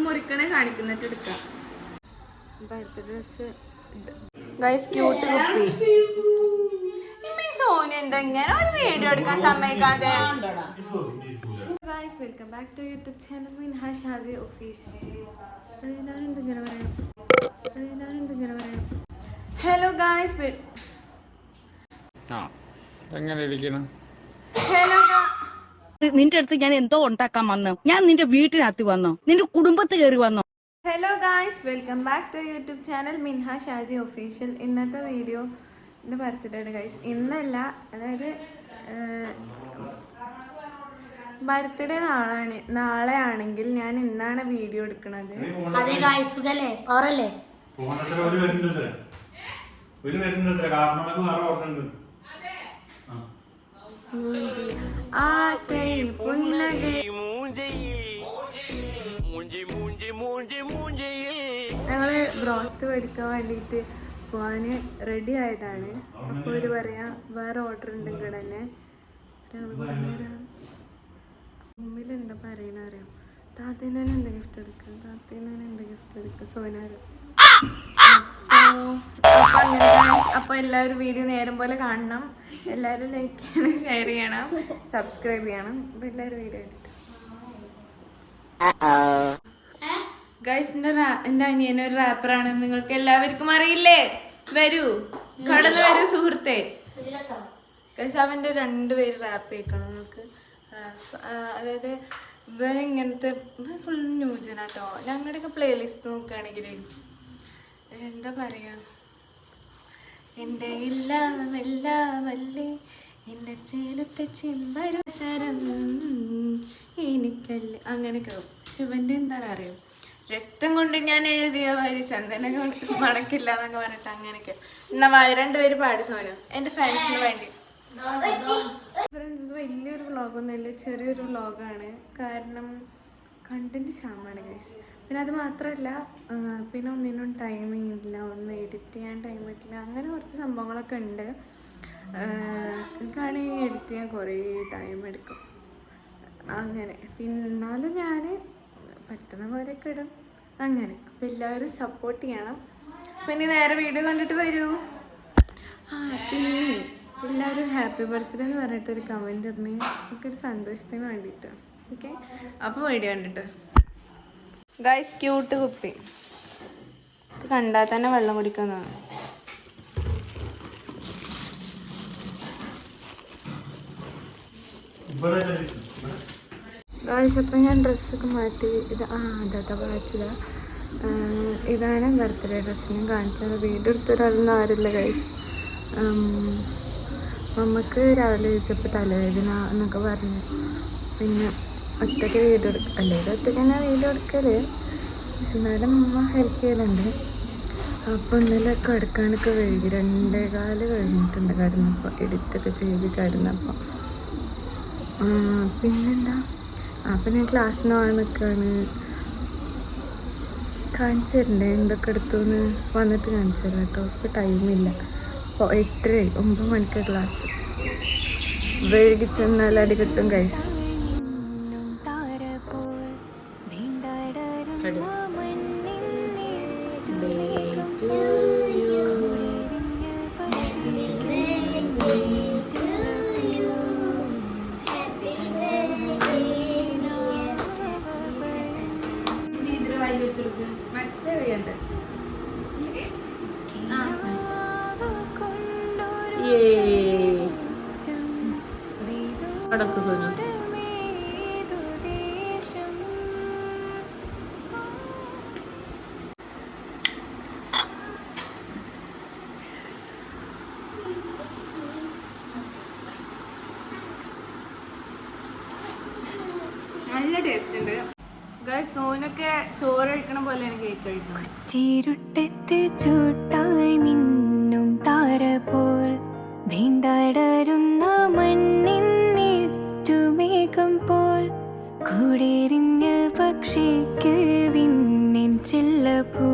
മുറിക്കണേ കാണിക്കുന്നിട്ട് എടുക്കാം. Birthday dress guys cute കുപ്പി. സോനു എന്തെങ്ങനെ ഒരു വീഡിയോ എടുക്കാൻ സമ്മതിക്കാതെ. Guys welcome back to YouTube channel Minha Shazi official. ഞാനെന്തെങ്ങനെ പറയണം. Hello guys hello. നിന്റെ അടുത്ത് ഞാൻ എന്തോ ഉണ്ടാക്കാൻ വന്നു. ഞാൻ നിന്റെ വീട്ടിനകത്ത് വന്നോ, നിന്റെ കുടുംബത്ത് കയറി വന്നോ? Hello guys welcome back to YouTube channel Minha Shazi official. ഇന്നത്തെ വീഡിയോ എൻ്റെ ബർത്ത്ഡേ ആണ് ഗൈസ്. ഇന്നല്ല, അതായത് ബർത്ത്ഡേ നാളെ ആണെങ്കിൽ ഞാൻ ഇന്നാണ് വീഡിയോ എടുക്കുന്നത്. അതെ ഗായ്സ്, സുഖല്ലേ? പറല്ലേ ഞങ്ങള് ബ്രോസ്റ്റ് മേടിക്കാൻ വേണ്ടിയിട്ട് പോവാന് റെഡി ആയതാണ്. അപ്പോൾ ഒരു പറയാ വേറെ ഓർഡർ ഉണ്ടെങ്കിൽ തന്നെ മുമ്പിൽ എന്താ പറയണ അറിയാം. താത്തേനെ എന്താ ഗിഫ്റ്റ് എടുക്കുക സോനാര്. അപ്പോൾ എല്ലാവരും വീഡിയോ നേരം പോലെ കാണണം. എല്ലാവരും ലൈക്ക് ചെയ്യണം, ഷെയർ ചെയ്യണം, സബ്സ്ക്രൈബ് ചെയ്യണം. അപ്പോൾ എല്ലാവരും വീഡിയോ കണ്ടിട്ട് ഗൈസ്, എൻ്റെ അനിയനൊരു റാപ്പറാണ്. നിങ്ങൾക്ക് എല്ലാവർക്കും അറിയില്ലേ? വരൂ, കടന്നു വരൂ സുഹൃത്തെ. ഗൈസ്, അവൻ്റെ 2 പേര് റാപ്പ് കേൾക്കണം നിങ്ങൾക്ക്. അതായത് ഇങ്ങനത്തെ ഫുൾ ന്യൂജനാട്ടോ. ഞങ്ങളുടെയൊക്കെ പ്ലേലിസ്റ്റ് നോക്കുകയാണെങ്കിൽ എന്താ പറയാ, എൻ്റെ എല്ലാമല്ലേ എൻ്റെ ചേലത്തെ ചെമ്പരസരം എനിക്കല്ലേ, അങ്ങനെയൊക്കെ. ശിവൻ്റെ എന്താണ് അറിയാം, രക്തം കൊണ്ട് ഞാൻ എഴുതിയ വരി ചന്ദന മണക്കില്ല എന്നൊക്കെ പറഞ്ഞിട്ട് അങ്ങനെയൊക്കെ. എന്നാ 2 പേര് പാടി സോനു, എൻ്റെ ഫാൻസിന് വേണ്ടി. ഫ്രണ്ട്സ്, വലിയൊരു വ്ളോഗൊന്നുമില്ല, ചെറിയൊരു വ്ളോഗാണ്. കാരണം കണ്ടന്റ് ക്ഷാമാണ് ഗൈസ്. പിന്നെ അത് മാത്രമല്ല, പിന്നെ ഒന്നിനും ടൈം ഇല്ല, ഒന്നും എഡിറ്റ് ചെയ്യാൻ ടൈം പറ്റില്ല, അങ്ങനെ കുറച്ച് സംഭവങ്ങളൊക്കെ ഉണ്ട്. എനിക്കാണെങ്കിൽ എഡിറ്റ് ചെയ്യാൻ കുറേ ടൈം എടുക്കും. അങ്ങനെ പിന്നാലും ഞാൻ പറ്റുന്ന പോലെയൊക്കെ ഇടും അങ്ങനെ. അപ്പോൾ എല്ലാവരും സപ്പോർട്ട് ചെയ്യണം. പിന്നെ നേരെ വീഡിയോ കണ്ടിട്ട് വരൂ. പിന്നെ എല്ലാവരും ഹാപ്പി ബർത്ത്ഡേ എന്ന് പറഞ്ഞിട്ടൊരു കമൻറ്റ് ഇടണേ, നമുക്കൊരു സന്തോഷത്തിന് വേണ്ടിയിട്ട്. ഓക്കെ, അപ്പോൾ വീഡിയോ കണ്ടിട്ട്. ഗൈസ്, ക്യൂട്ട് കുപ്പി. ഇത് കണ്ടാൽ തന്നെ വെള്ളം കുടിക്കുന്നതാണ്. ഗൈസ്, അപ്പം ഞാൻ ഡ്രസ്സൊക്കെ മാറ്റി. ഇത് അതാ വായിച്ചതാ. ഇതാണ് ബർത്ത്ഡേ ഡ്രസ്സ്. ഞാൻ കാണിച്ചത് വീഡിയോ എടുത്തൊരാളൊന്നും ആരില്ല ഗൈസ്. നമുക്ക് രാവിലെ ചോദിച്ചപ്പോൾ തലവേദന എന്നൊക്കെ പറഞ്ഞു. പിന്നെ ഒറ്റയ്ക്ക് വീഡിയോ അല്ലെങ്കിൽ ഒറ്റയ്ക്ക് തന്നെ വീഡിയോ എടുക്കല്. പക്ഷെ എന്നാലും അമ്മ ഹെൽപ്പ് ചെയ്യലുണ്ട്. അപ്പോൾ ഇന്നലെ കിടക്കാനൊക്കെ വൈകി 2:15 കഴിഞ്ഞിട്ടുണ്ട് കിടന്നപ്പോൾ, എഡിറ്റൊക്കെ ചെയ്ത് കിടന്നപ്പോൾ. പിന്നെന്താ, അപ്പം ഞാൻ ക്ലാസ്സിന് പോകാൻ നിൽക്കുകയാണ്. കാണിച്ചു തരണ്ടേ എന്തൊക്കെ എടുത്തുന്ന് വന്നിട്ട് കാണിച്ചു തരാം കേട്ടോ. ഇപ്പോൾ ടൈമില്ല. അപ്പോൾ 8:30 9 മണിക്ക് ക്ലാസ്. വൈകി ചെന്നാൽ അടി കിട്ടും ഗൈസ്. മറ്റേ കഴിയണ്ടേ അടക്ക് സോനു. നല്ല ടേസ്റ്റ് ഉണ്ട് ഗൈസ്. സോനൊക്കെ ചോറ് കഴിക്കണ പോലെയാണ് കേക്ക് കഴിക്കുന്നത്. കൊച്ചിരുട്ടത്ത് ചൂട്ടായി മിന്നും താര പോൽ വീണ്ടടരുന്ന മണ്ണിന്നേറ്റുമേഘം പോൽ കൂടെരിഞ്ഞ പക്ഷിക്ക് വിണ്ണിൻ ചില്ല പോ